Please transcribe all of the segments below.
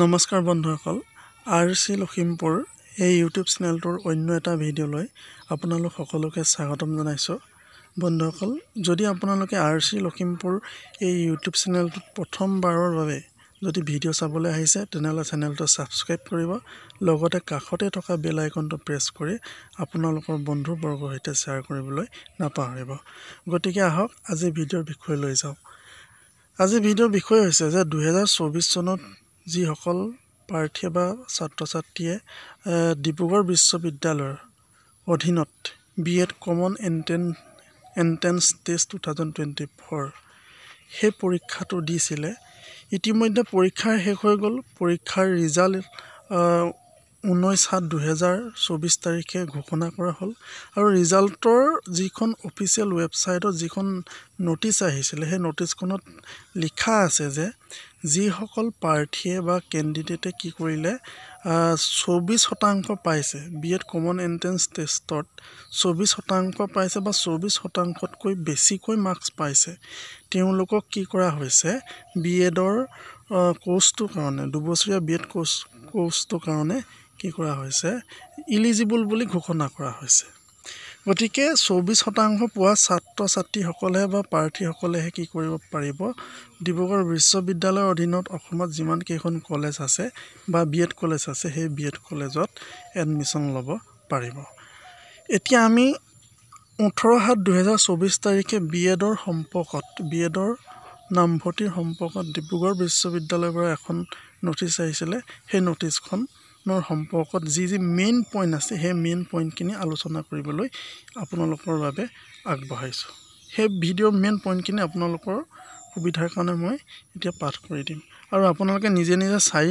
নমস্কাৰ বন্ধুসকল আৰচি লখিমপুৰ এই ইউটিউব চেনেলটোৰ অন্য এটা ভিডিঅ'লৈ আপোনালোক সকলোকে স্বাগতম জনাইছোঁ বন্ধুসকল যদি আপোনালোকে আৰচি লখিমপুৰ এই ইউটিউব চেনেলটোত প্ৰথমবাৰৰ বাবে যদি ভিডিঅ' চাবলৈ আহিছে তেনেহ'লে চেনেলটো সাবস্ক্ৰাইব কৰিব লগতে কাষতে থকা বেল আইকনটো প্ৰেছ কৰি আপোনালোকৰ বন্ধুবৰ্গৰ সৈতে শ্বেয়াৰ কৰিবলৈ নাপাহৰিব গতিকে আহক আজি ভিডিঅ'ৰ বিষয় লৈ যাওঁ আজি ভিডিঅ'ৰ বিষয় হৈছে যে 2024 চনত যিসকল প্ৰাৰ্থী বা ছাত্ৰ-ছাত্ৰীয়ে ডিব্ৰুগড় বিশ্ববিদ্যালয়ৰ অধীনত বিএড কমন এন্ট্ৰেন্স টেষ্ট 2024 সেই পৰীক্ষাটো দিছিলে ইতিমধ্যে পৰীক্ষা শেষ হৈ গ'ল পৰীক্ষাৰ ৰিজাল্ট 19/7/2024 তাৰিখে ঘোষণা কৰা হ'ল আৰু ৰিজাল্টৰ যিখন অফিচিয়েল ৱেবছাইটত যিখন নোটিছ আহিছিলে সেই নোটিছখনত লিখা আছে যে যিসকল প্ৰাৰ্থীয়ে বা কেণ্ডিডেটে কি কৰিলে 24% পাইছে বিএড কমন এন্ট্ৰেন্স টেষ্টত 24% পাইছে বা 24%তকৈ বেছিকৈ মাৰ্কছ পাইছে তেওঁলোকক কি কৰা হৈছে বিএডৰ কোৰ্সটোৰ কাৰণে দুবছৰীয়া বিএড কোৰ্সটোৰ কাৰণে কি কৰা হৈছে ইলিজিবল বুলি ঘোষণা কৰা হৈছে গতিকে 24% পোৱা ছাত্ৰ-ছাত্ৰীসকলে বা প্ৰাৰ্থীসকলেহে কি কৰিব পাৰিব ডিব্ৰুগড় বিশ্ববিদ্যালয়ৰ অধীনত অসমত যিমান কেইখন কলেজ আছে বা বিএড কলেজ আছে সেই বিএড কলেজত এডমিশন ল'ব পাৰিব এতিয়া আমি 18/7/2024 তাৰিখে বিএডৰ সম্পৰ্কত বিএডৰ নামভৰ্তিৰ সম্পৰ্কত ডিব্ৰুগড় বিশ্ববিদ্যালয়ৰ পৰা এখন নোটিছ আহিছিলে সেই নোটিছখনৰ সম্পৰ্কত যি মেইন পইণ্ট আছে সেই মেইন পইণ্টখিনি আলোচনা কৰিবলৈ আপোনালোকৰ বাবে আগবঢ়াইছোঁ সেই ভিডিঅ'ৰ মেইন পইণ্টখিনি আপোনালোকৰ সুবিধাৰ কাৰণে মই এতিয়া পাঠ কৰি দিম আৰু আপোনালোকে নিজে নিজে চাই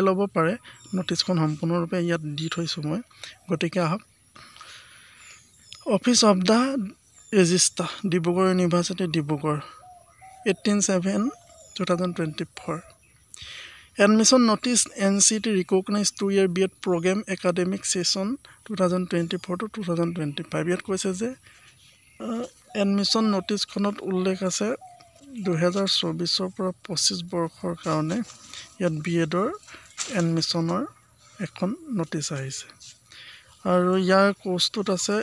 ল'ব পাৰে নোটিছখন সম্পূৰ্ণৰূপে ইয়াত দি থৈছোঁ মই গতিকে আহক office of the registrar Dibrugarh university Dibrugarh 18/7/2024 Admission notice NCT recognized 2-year BEd program academic session 2024 to 2025 ইয়াত কৈছে যে এডমিশন নোটিছখনত উল্লেখ আছে 2024 পৰা 25 বৰ্ষৰ কাৰণে ইয়াত বিএডৰ এডমিশনৰ এখন নোটিছ আহিছে আৰু ইয়াৰ কোৰ্সটোত আছে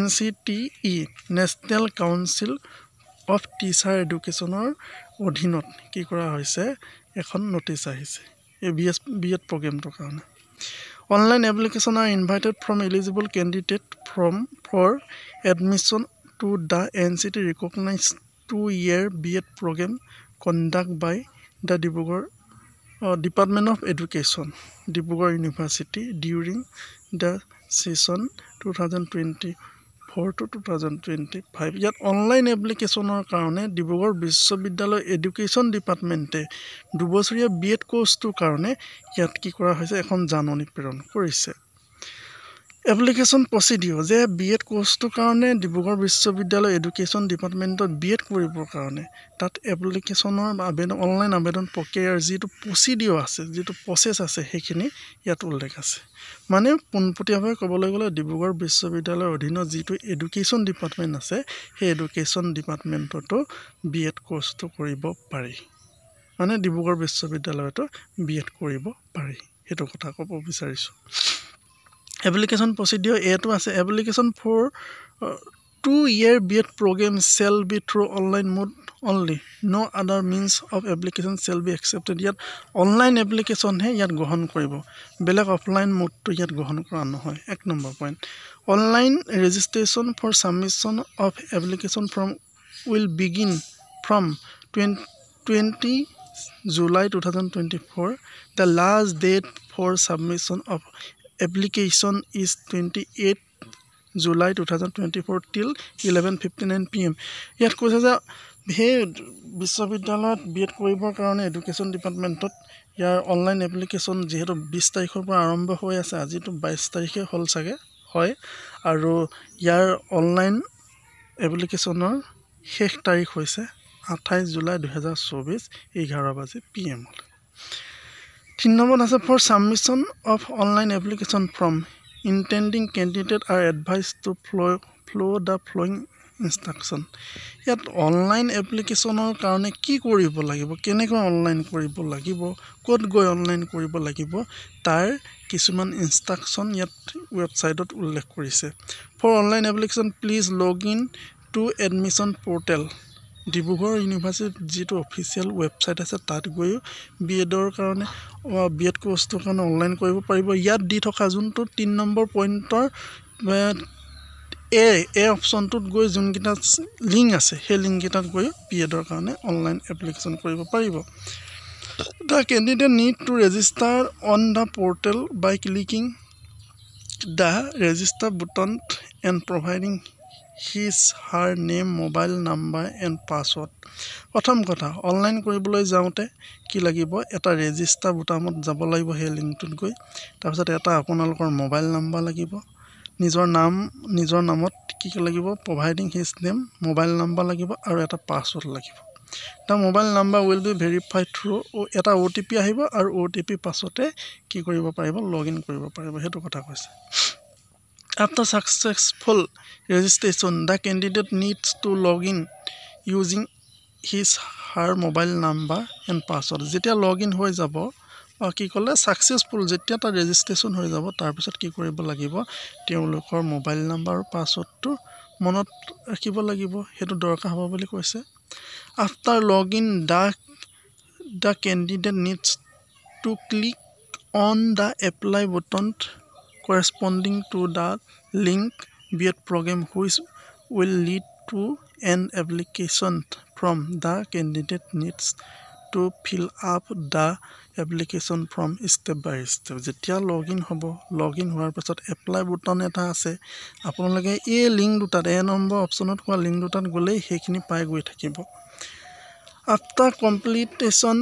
NCTE national council of teacher এডুকেশ্যনৰ অধীনত কি কৰা হৈছে এখন নোটিছ আহিছে এই বিএড প্ৰগ্ৰামটোৰ কাৰণে online application are invited from eligible candidate for admission to the NCT recognized 2-year BEd program conducted by the Department of Education Dibrugarh University during the session 2024 to 2025 ইয়াত অনলাইন এপ্লিকেশ্যনৰ কাৰণে ডিব্ৰুগড় বিশ্ববিদ্যালয় education ডিপাৰ্টমেণ্টে দুবছৰীয়া BEd কোৰ্সটোৰ কাৰণে ইয়াত কি কৰা হৈছে এখন জাননী প্ৰেৰণ কৰিছে এপ্লিকেশ্যন প্ৰচিডিউৰ যে বিএড কোৰ্সটোৰ কাৰণে ডিব্ৰুগড় বিশ্ববিদ্যালয় এডুকেশ্যন ডিপাৰ্টমেণ্টত বিএড কৰিবৰ কাৰণে তাত এপ্লিকেশ্যনৰ আবেদন অনলাইন আবেদন প্ৰক্ৰিয়াৰ যিটো প্ৰচিডিউৰ আছে যিটো প্ৰচেছ আছে সেইখিনি ইয়াত উল্লেখ আছে মানে পোনপটীয়াভাৱে ক'বলৈ গ'লে ডিব্ৰুগড় বিশ্ববিদ্যালয়ৰ অধীনত যিটো এডুকেশ্যন ডিপাৰ্টমেণ্ট আছে সেই এডুকেশ্যন ডিপাৰ্টমেণ্টতো বিএড কোৰ্সটো কৰিব পাৰি মানে ডিব্ৰুগড় বিশ্ববিদ্যালয়তো বিএড কৰিব পাৰি সেইটো কথা ক'ব বিচাৰিছোঁ Application procedure A2 আছে application for 2-year BEd program shall be through online mode only no other means of application shall be accepted ইয়াত অনলাইন এপ্লিকেশ্যন হে ইয়াত গ্ৰহণ কৰিব বেলেগ অফলাইন মোডটো ইয়াত গ্ৰহণ কৰা নহয় এক number point online registration for submission of application will begin from 20 July 2024 the last date for submission of application is 28 July 2024 till 11:59 PM ইয়াত কৈছে যে হে বিশ্ববিদ্যালয়ত বিএড কৰিবৰ কাৰণে এডুকেশ্যন ডিপাৰ্টমেণ্টত ইয়াৰ অনলাইন এপ্লিকেশ্যন যেহেতু 20 তাৰিখৰ পৰা আৰম্ভ হৈ আছে আজিটো 22 তাৰিখে হ'ল চাগে হয় আৰু ইয়াৰ অনলাইন এপ্লিকেশ্যনৰ শেষ তাৰিখ হৈছে 28 জুলাই 2024 11 PM 3 নম্বৰ আছে for submission of online application form intending candidate are advised to follow the following instruction ইয়াত অনলাইন এপ্লিকেশ্যনৰ কাৰণে কি কৰিব লাগিব কেনেকৈ অনলাইন কৰিব লাগিব ক'ত গৈ অনলাইন কৰিব লাগিব তাৰ কিছুমান ইনষ্ট্ৰাকশ্যন ইয়াত ৱেবছাইটত উল্লেখ কৰিছে for online application please log in to admission portal Dibrugarh ইউনিভাৰ্চিটিৰ যিটো অফিচিয়েল ৱেবছাইট আছে তাত গৈ বিএডৰ কাৰণে বিএড কোৰ্চটোৰ কাৰণে অনলাইন কৰিব পাৰিব ইয়াত দি থকা যোনটো 3 নম্বৰ পইণ্টৰ এ অপশ্যনটোত গৈ যোনকেইটা লিংক আছে সেই লিংককেইটাত গৈ বিএডৰ কাৰণে অনলাইন এপ্লিকেশ্যন কৰিব পাৰিব The candidate need to register on the portal by clicking the register button and providing her name, mobile number and password. প্ৰথম কথা অনলাইন কৰিবলৈ যাওঁতে কি লাগিব এটা ৰেজিষ্টাৰ বুটামত যাব লাগিব সেই লিংকটোত গৈ তাৰপিছত এটা আপোনালোকৰ মোবাইল নাম্বাৰ লাগিব নিজৰ নামত কি লাগিব providing his name, mobile number লাগিব আৰু এটা পাছৱৰ্ড লাগিব The mobile number will be verified through এটা OTP আহিব আৰু OTP পাছতে কি কৰিব পাৰিব লগইন কৰিব পাৰিব হেতু কথা কৈছে After successful registration the candidate needs to log in using her mobile number and password যেতিয়া লগইন হৈ যাব কি কলে সাকসেসফুল যেতিয়া তাৰ ৰেজিষ্ট্ৰেচন হৈ যাব তাৰ পিছত কি কৰিব লাগিব তেওঁলোকৰ মোবাইল নাম্বাৰ আৰু পাছৱৰ্ডটো মনত ৰাখিব লাগিব হেতু দৰকাৰ হ'ব বুলি কৈছে After login, the candidate needs to click on the apply button corresponding to the link BEd program which will lead to an application form. The candidate needs to fill up the application form step by step. যেতিয়া login হ'ব login হোৱাৰ পিছত apply button এটা আছে আপোনালোকে এই link দুটাত এ number অপচনত কোৱা লিংক দুটাত গলে সেইখিনি পাই গৈ থাকিব After completion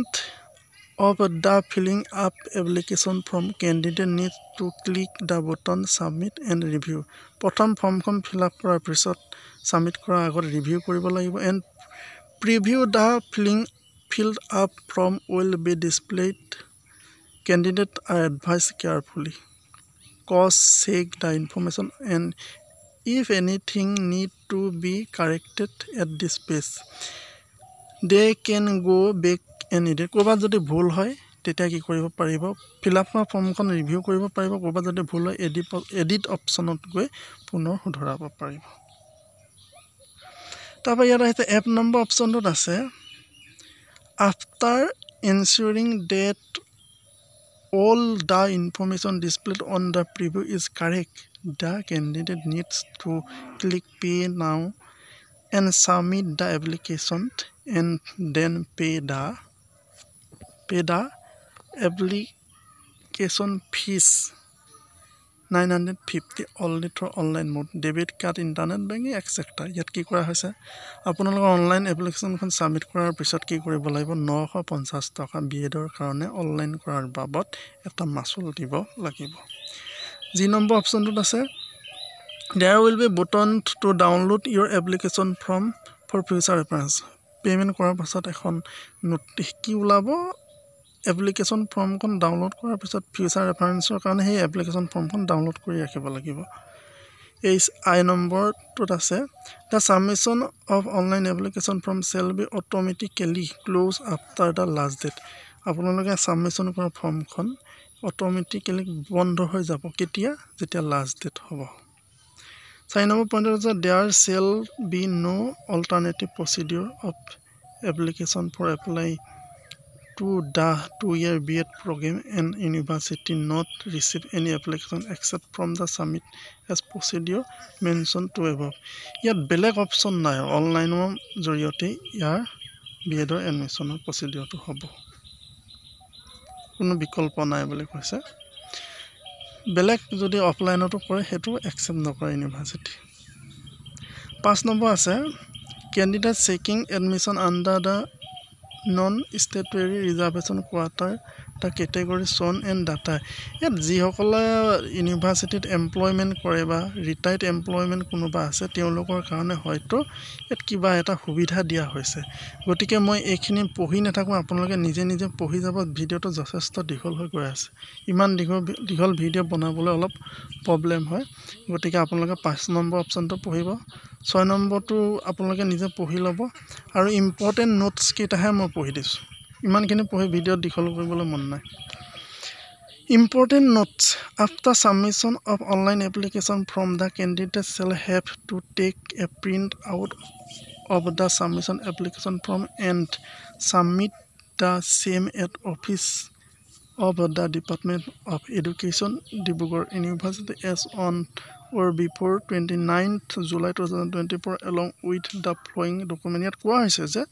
of the filling up application form, candidate needs to click the button submit and review. প্ৰথম ফৰ্মখন fill up কৰাৰ পিছত submit কৰাৰ আগত review কৰিব লাগিব and preview the filled up form will be displayed. Candidate are advised carefully. Check the information and if anything need to be corrected at this page. They can go back and edit ক'বাত যদি ভুল হয় তেতিয়া কি কৰিব পাৰিব fill up ফৰ্মখন review কৰিব পাৰিব ক'বাত যদি ভুল হয় এডিট অপচনত গৈ পুনৰ শুধৰাব পাৰিব তাৰপৰা ইয়াত আছে এপ নম্বৰ অপচনটোত আছে after ensuring that all the information displayed on the preview is correct the candidate needs to click pay now and submit the application and then pay the application fees 950 only through online mode debit card internet banking etc ইয়াত কি কৰা হৈছে আপোনালোকৰ online এপ্লিকেশনখন submit কৰাৰ পিছত কি কৰিব লাগিব 950 টকা বিএডৰ কাৰণে অনলাইন কৰাৰ বাবদ এটা মাসুল দিব লাগিব জি নম্বৰ অপচনটোত আছে There will be button to download your application form for future reference payment কৰাৰ পাছত এখন কি ওলাব এপ্লিকেশন ফৰ্মখন ডাউনলোড কৰাৰ পিছত ফিউচাৰ ৰেফাৰেন্সৰ কাৰণে সেই এপ্লিকেশন ফৰ্মখন ডাউনলোড কৰি ৰাখিব লাগিব এই আই নম্বৰটোত আছে The submission of online application form shall be automatically closed after the last date আপোনালোকে সাবমিশন কৰা ফৰ্মখন অটোমেটিক্যালি বন্ধ হৈ যাব কেতিয়া যেতিয়া লাষ্ট ডেট হ'ব 4 নম্বৰ পইণ্টত আছে there shall be no alternative procedure of application for apply to the 2-year BEd program and university not receive any application except from the submit as procedure mentioned to above ইয়াত বেলেগ option নাই অনলাইনৰ জৰিয়তে ইয়াৰ বিএডৰ এডমিশনৰ প্ৰচিডিউৰটো হ'ব কোনো বিকল্প নাই বুলি কৈছে বেলেগ যদি অফলাইনতো কৰে হেতু একচেপ্ট নকৰে ইউনিভাৰ্সিটি 5 নম্বৰ আছে candidate seeking admission under the non-statutory reservation quota the category shown and data ইয়াত যিসকলে ইউনিভাৰ্চিটিত এমপ্লয়মেণ্ট কৰে বা ৰিটায়াৰ্ড এমপ্লয়মেণ্ট কোনোবা আছে তেওঁলোকৰ কাৰণে হয়তো ইয়াত কিবা এটা সুবিধা দিয়া হৈছে গতিকে মই এইখিনি পঢ়ি নাথাকোঁ আপোনালোকে নিজে নিজে পঢ়ি যাব ভিডিঅ'টো যথেষ্ট দীঘল হৈ গৈ আছে ইমান দীঘল ভিডিঅ' বনাবলৈ অলপ প্ৰব্লেম হয় গতিকে আপোনালোকে 5 নম্বৰ অপশ্যনটো পঢ়িব 6 নম্বৰটো আপোনালোকে নিজে পঢ়ি ল'ব আৰু ইম্পৰ্টেণ্ট নোটছ কেইটাহে মই পঢ়ি দিছোঁ ইমানখিনি পঢ়ি ভিডিঅ' দীঘল কৰিবলৈ মন নাই Important notes: After submission of online application from the candidate shall have to take a print out of the submission application form and submit the same at office of the Department of Education, Dibrugarh University as on or before 29th July 2024 along with the following document. ইয়াত কোৱা হৈছে যে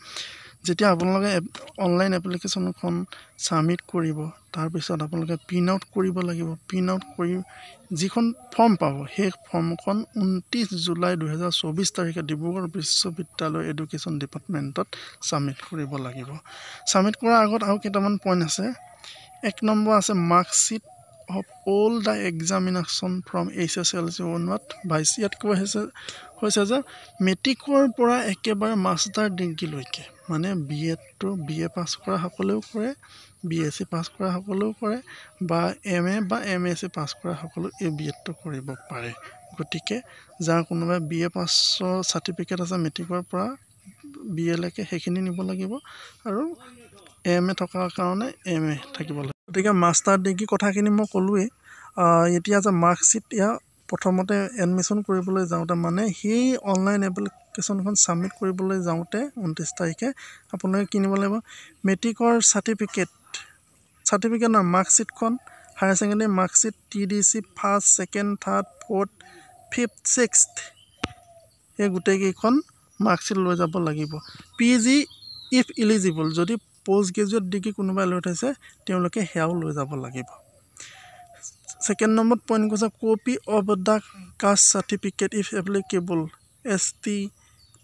যেতিয়া আপোনালোকে online এপ্লিকেশ্যনখন submit কৰিব তাৰপিছত আপোনালোকে print out কৰিব লাগিব প্ৰিণ্ট আউট কৰি যিখন ফৰ্ম পাব সেই ফৰ্মখন 29 জুলাই 2024 তাৰিখে ডিব্ৰুগড় বিশ্ববিদ্যালয় এডুকেশ্যন ডিপাৰ্টমেণ্টত ছাবমিট কৰিব লাগিব ছাবমিট কৰাৰ আগত আৰু কেইটামান পইণ্ট আছে 1 নম্বৰ আছে marksheet of all the examination from HSLC onward বাইছ ইয়াত কোৱা হৈছে যে মেট্ৰিকৰ পৰা একেবাৰে মাষ্টাৰ ডিগ্ৰীলৈকে মানে বিএটো বিএ পাছ কৰা সকলেও কৰে বিএসসি পাছ কৰা সকলেও কৰে বা এমএ বা এমএসসি পাছ কৰা সকলো এই বিএটো কৰিব পাৰে গতিকে যাৰ কোনোবা বিএ পাছৰ চাৰ্টিফিকেট আছে মেট্ৰিকৰ পৰা বিএ লৈকে সেইখিনি নিব লাগিব আৰু এমএ থকাৰ কাৰণে এমএ থাকিব লাগিব গতিকে মাষ্টাৰ ডিগ্ৰী কথাখিনি মই ক'লোৱেই এতিয়া যে মাৰ্কশ্বিট ইয়াৰ প্ৰথমতে এডমিশ্যন কৰিবলৈ যাওঁতে মানে সেই অনলাইন এপ্লিকেশ্যনখন ছাবমিট কৰিবলৈ যাওঁতে 29 তাৰিখে আপোনালোকে কিনিব লাগিব মেট্ৰিকৰ চাৰ্টিফিকেট নহয় মাৰ্কশ্বিটখন higher secondary marksheet TDC first second third fourth fifth sixth এই গোটেইকেইখন মাৰ্কশ্বিট লৈ যাব লাগিব পিজি ইফ ইলিজিবল যদি পোষ্ট গ্ৰেজুৱেট ডিগ্ৰী কোনোবাই লৈ থৈছে তেওঁলোকে সেয়াও লৈ যাব লাগিব সেকেন্ড নম্বৰ পইণ্ট কৈছে copy of the caste certificate if applicable ST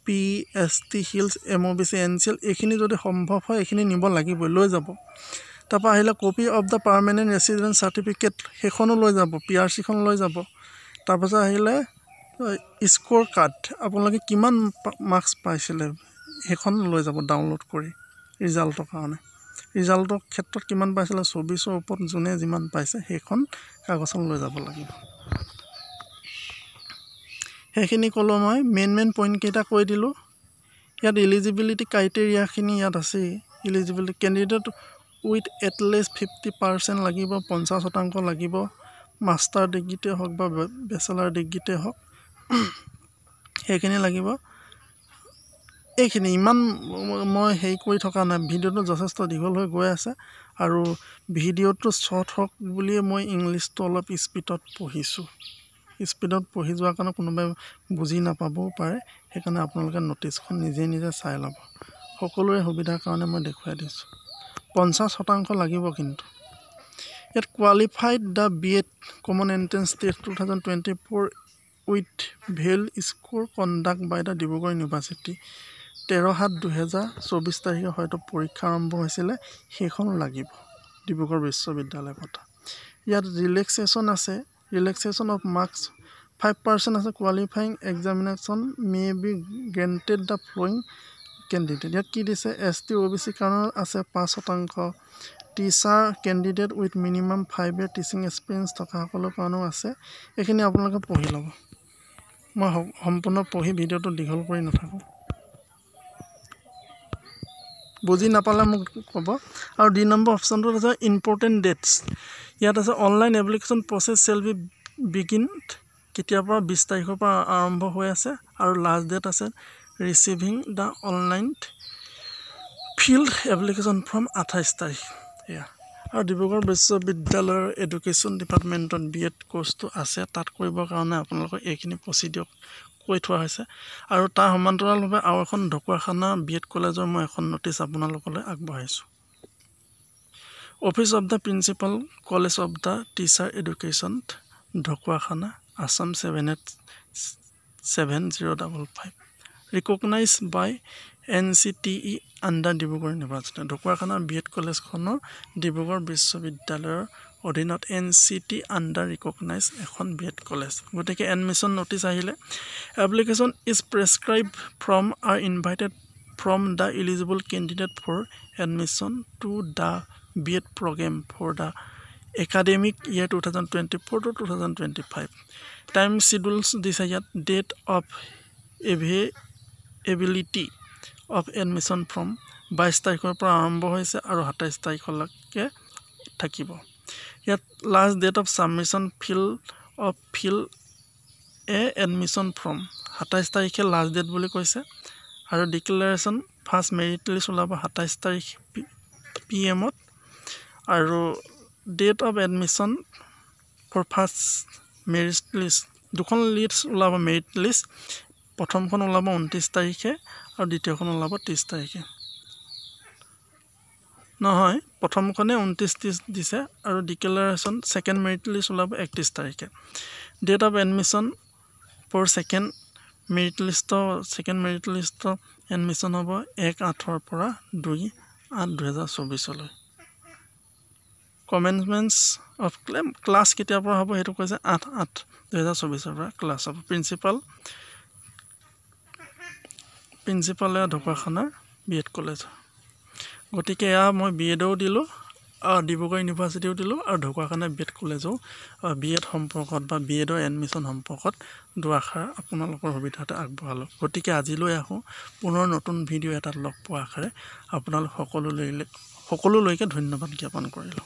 PST hills MOBC NCL এইখিনি যদি সম্ভৱ হয় এইখিনি নিব লাগিবই লৈ যাব তাৰপৰা আহিলে copy of the permanent residence certificate সেইখনো লৈ যাব পিআৰচিখন লৈ যাব তাৰপাছত আহিলে স্ক'ৰ কাৰ্ড আপোনালোকে কিমান মাৰ্কছ পাইছিলে সেইখন লৈ যাব ডাউনলোড কৰি ৰিজাল্টৰ কাৰণে ৰিজাল্টৰ ক্ষেত্ৰত কিমান পাইছিলে 24ৰ ওপৰত যোনে যিমান পাইছে সেইখন কাগজখন লৈ যাব লাগিব সেইখিনি ক'লো মই মেইন পইণ্ট কেইটা কৈ দিলোঁ ইয়াত এলিজিবিলিটি ক্ৰাইটেৰিয়াখিনি ইয়াত আছে এলিজিবিলিটি কেণ্ডিডেট উইথ এটলিষ্ট 50% লাগিব 50% লাগিব মাষ্টাৰ ডিগ্ৰীতে হওক বা বেচেলাৰ ডিগ্ৰীতে হওক সেইখিনি লাগিব এইখিনি ইমান মই হেৰি কৰি থকা নাই ভিডিঅ'টো যথেষ্ট দীঘল হৈ গৈ আছে আৰু ভিডিঅ'টো শ্বৰ্ট হওক বুলিয়ে মই ইংলিছটো অলপ স্পীডত পঢ়িছোঁ স্পীডত পঢ়ি যোৱাৰ কাৰণে কোনোবাই বুজি নাপাবও পাৰে সেইকাৰণে আপোনালোকে ন'টিছখন নিজে চাই ল'ব সকলোৰে সুবিধাৰ কাৰণে মই দেখুৱাই দিছোঁ 50% লাগিব কিন্তু ইয়াত qualified the BEd common entrance test 2024 with well score conduct by the Dibrugarh university 13/7/2024 তাৰিখে হয়তো পৰীক্ষা আৰম্ভ হৈছিলে সেইখনো লাগিব ডিব্ৰুগড় বিশ্ববিদ্যালয়ৰ কথা ইয়াত ৰিলেক্সেশ্যন আছে ৰিলেক্সেশ্যন অফ মাৰ্কছ 5% আছে qualifying examination may be granted the following candidate ইয়াত কি দিছে এছটি অ'বিচি কাৰণে আছে 5% teacher candidate with minimum 5 year teaching experience থকা সকলৰ কাৰণেও আছে এইখিনি আপোনালোকে পঢ়ি ল'ব মই সম্পূৰ্ণ পঢ়ি ভিডিঅ'টো দীঘল কৰি নাথাকোঁ বুজি নাপালে মোক ক'ব আৰু 2 নম্বৰ অপশ্যনটোত আছে ইম্পৰ্টেণ্ট ডেটছ ইয়াত আছে online application process shall be begin কেতিয়াৰ পৰা 20 তাৰিখৰ পৰা আৰম্ভ হৈ আছে আৰু লাষ্ট ডেট আছে receiving the online filled application form 28 তাৰিখ এয়া আৰু ডিব্ৰুগড় বিশ্ববিদ্যালয়ৰ এডুকেশ্যন ডিপাৰ্টমেণ্টত বিএড কোৰ্চটো আছে তাত কৰিবৰ কাৰণে আপোনালোকৰ এইখিনি প্ৰচিডিঅ'ৰ কৈ থোৱা হৈছে আৰু তাৰ সমান্তৰালভাৱে আৰু এখন ঢকুৱাখানা বিএড কলেজৰ মই এখন ন'টিছ আপোনালোকলৈ আগবঢ়াইছোঁ office of the principal college of the teacher education Dhakuakhana Assam 7877055 recognized by NCTE under Dibrugarh university Dhakuakhana BEd কলেজখনৰ ডিব্ৰুগড় বিশ্ববিদ্যালয়ৰ অধীনত NCT under recognized এখন বিএড কলেজ গতিকে এডমিশন নোটিছ আহিলে application is prescribed from are invited from the eligible candidate for admission to the BEd program for the academic year 2024 to 2025 time schedules desired date of availability of admission from 22 তাৰিখৰ পৰা আৰম্ভ হৈছে আৰু 27 তাৰিখলৈকে থাকিব ইয়াত last date of submission fill a admission from 27 তাৰিখে last date বুলি কৈছে আৰু declaration first merit list ওলাব 27 তাৰিখ PM ত আৰু date of admission for first merit list দুখন লিষ্ট ওলাব merit list প্ৰথমখন ওলাব 29 তাৰিখে আৰু দ্বিতীয়খন ওলাব 30 তাৰিখে নহয় প্ৰথমখনে 29 দিছে আৰু ডিক্লেৰেচন সেকেন্ড মেৰিট লিষ্ট ওলাব 31 তাৰিখে date of admission for second merit list admission হ'ব 1/8 পৰা 2/8/2024 লৈ কমেন্সমেন্টস অফ ক্লাস কেতিয়া পৰা হ'ব হেতু কৈছে 8/8/2024 পৰা ক্লাস হ'ব প্ৰিন্সিপাল ঢকুৱাখানাৰ বিএড কলেজ গতিকে মই বিএডও দিলো ডিব্ৰুগড় ইউনিভাৰ্চিটিও দিলো আৰু ঢকুৱাখানা বিএড কলেজও বিএড সম্পৰ্কত বা বিএডৰ এডমিশন সম্পৰ্কত দুআষাৰ আপোনালোকৰ সুবিধাতে আগবঢ়ালো গতিকে আজিলৈ আহো পুনৰ নতুন ভিডিও এটা লগ পোৱা আশাৰে আপোনালোক সকলোলৈকে ধন্যবাদ জ্ঞাপন কৰিলো